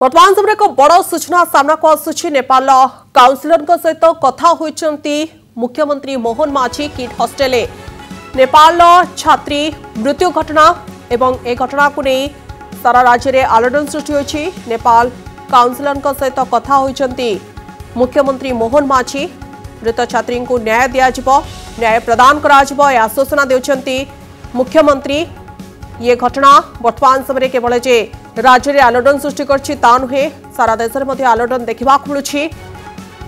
वर्तमान समय एक बड़ सूचना सामना को आसुछि। नेपाल काउंसिलर सहित कथा होइचंती मुख्यमंत्री मोहन माझी किट हॉस्टेल नेपाल छात्री मृत्यु घटना एवं ए घटना को नहीं सारा राज्य में आलोड़न सृष्टि होइछि। नेपाल काउंसिलर सहित कथा होइचंती मुख्यमंत्री मोहन माझी मृत छात्री को न्याय दियाजिबो, न्याय प्रदान कराजिबो ए आश्वासन देउचंती मुख्यमंत्री। ये घटना वर्तमान समय केवल जे राज्य में आलोड़न सृष्टि करछि ता नुहे, सारा देश में आलोड़न देखा मिलूँ।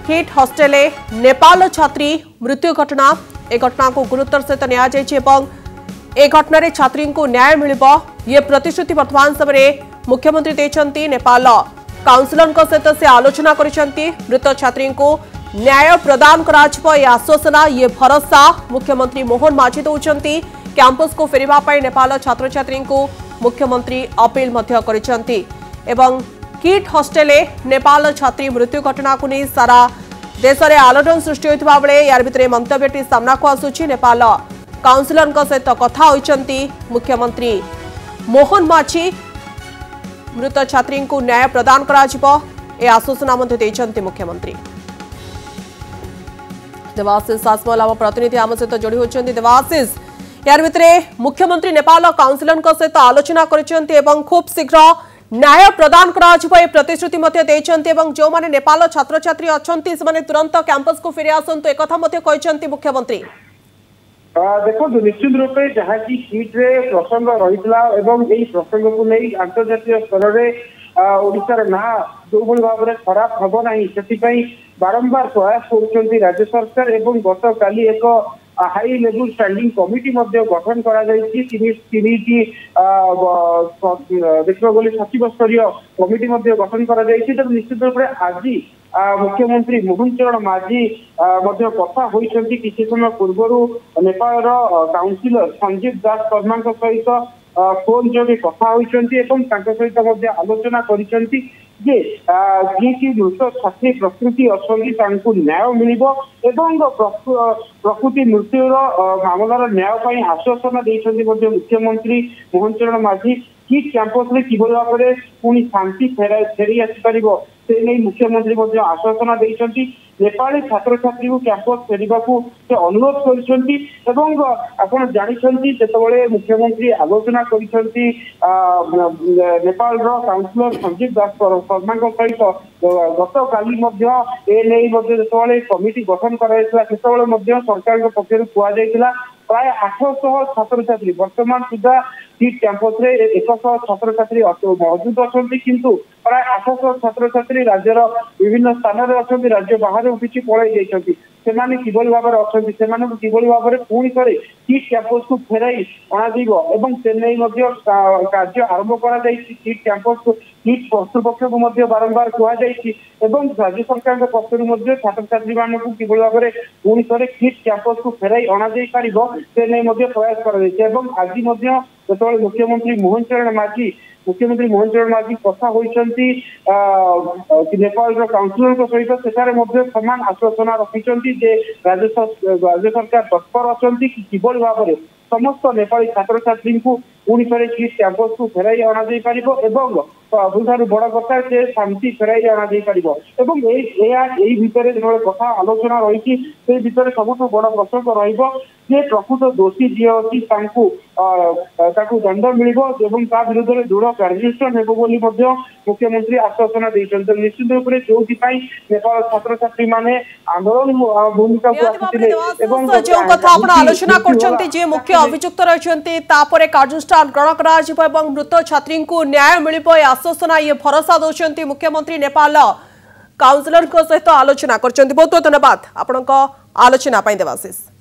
किट हॉस्टेल नेपाल छात्री मृत्यु घटना, ए घटना को गुरुतर सहित नि घटन छात्री को न्याय मिलिबो ये प्रतिश्रुति वर्तमान समय मुख्यमंत्री देछंती। नेपाल काउंसिलर सहित से आलोचना करिसंती, मृत छात्री को न्याय प्रदान कराजिबो ये आश्वासन, ये भरोसा मुख्यमंत्री मोहन माझी दौरान कैंपस को फेरिबा पाई नेपाल छात्र छात्री को मुख्यमंत्री अपील मध्य करिसंती। एवं किट हॉस्टेल नेपाल छात्री मृत्यु घटना को नहीं सारा देश में आलोड़न सृष्टि होता बेले यार भितर मंतव्यटी सामना को आसुछि। नेपाल काउंसिलर सहित कथा होइचंती मुख्यमंत्री मोहन माझी, मृत छात्री को न्याय प्रदान कराजिबो ए आश्वासन मध्य देइचंती मुख्यमंत्री। देवाशीष आसमल आम प्रतिनिधि आम सहित जोड़ी होइचंती। देवाशीष, यार भितरे मुख्यमंत्री नेपाल काउंसिलर सहित आलोचना करिसंती एवं खूब शीघ्र न्याय प्रदान कराजिबो ए प्रतिश्रुति मध्य देइचंती एवं जो माने नेपाल छात्र छात्री अछंती से तुरंत कैंपस को फेरि आसंतु एक कथा मध्य कहिसंती मुख्यमंत्री। देखो निश्चित रूप से जहाँ की सीट रे प्रसंग रही प्रसंग को नहीं अंतर्जातीय स्तर में ओडिशार ना जो भाव में खराब हम ना से बारंबार प्रयास कर राज्य सरकार एवं गत काली एक हाई लेवल स्टैंडिंग कमिटी गठन देखा गले सचिव स्तरीय कमिटी गठन कर निश्चित रूप से आज मुख्यमंत्री मोहन चरण माझी कथा होती किसी समय पूर्व नेपाल काउंसिलर संजीव दास शर्मा सहित फोन जो कथा होती सहित आलोचना करिसेंती जे जी मृत छात्री प्रकृति अच्छी न्याय मिल प्रकृति मृत्युर मामलार न्याय आश्वासन देते मुख्यमंत्री मोहन चरण माझी। किट कैंपस में किभली भाव में पुणी शांति फेरी आसपार से नहीं मुख्यमंत्री आश्वासन देते। नेपाली छात्र छात्री को कैंपस फेरवा से अनुरोध कर जानते जिते मुख्यमंत्री आलोचना कर नेपाल काउंसिलर संजीव दास शर्मा सहित गत काली जो कमिटी गठन कर सरकार पक्ष कहुला प्राय 800 छात्र छात्री वर्तमान सुधा किट कैंपस रे 100 छात्र छात्री मौजूद अच्छा किंतु प्राय 800 छात्र छात्री राज्यर विभिन्न स्थान में अच्छा राज्य बाहर किसी पलि जाती सेमाने किभली भाव में अच्छा से किभली भाव में पुणी थे किट कैंपस को फेराई अणाजिबो से नहीं कार्य आरंभ कर किट कैंपस को किट कर्तृपक्ष को बारंबार कहुई राज्य सरकार पक्ष छात्र छात्री मान किभली भाव में पुणी थे किट कैंपस को फेराई अणाई पार से नहीं प्रयास कर आज मुख्यमंत्री मोहन चरण माझी कथा होती नेपाल काउंसिलर सहित से समान आश्वासन रखिंट राज्य सरकार तत्पर अच्छा किभली भाव में समस्त नेपाली छात्र छात्री को पुणी थे किट कैंपस को फेराई अणाई पार सबुठ बड़ कथा से शांति फेराई अणाई पार भितर जो कथा आलोचना रही सबुठ बड़ प्रसंग रे प्रकृत दोषी जी अच्छी दंड मिल विरुद्ध में दृढ़ कार्यानुष्ठान हो मुख्यमंत्री आश्वासन देते। निश्चित रूप से जो नेपाल छात्र छात्री माने आंदोलन भूमिका आलोचना कर मुख्य अभियुक्त रही कार्यानुष्ठान ग्रहण कर मृत छात्री को न्याय मिल आश्वासन ये भरोसा दौरान मुख्यमंत्री नेपाल काउंसिलर सहित आलोचना कर। बहुत बहुत धन्यवाद आपण आलोचना देवाशीष।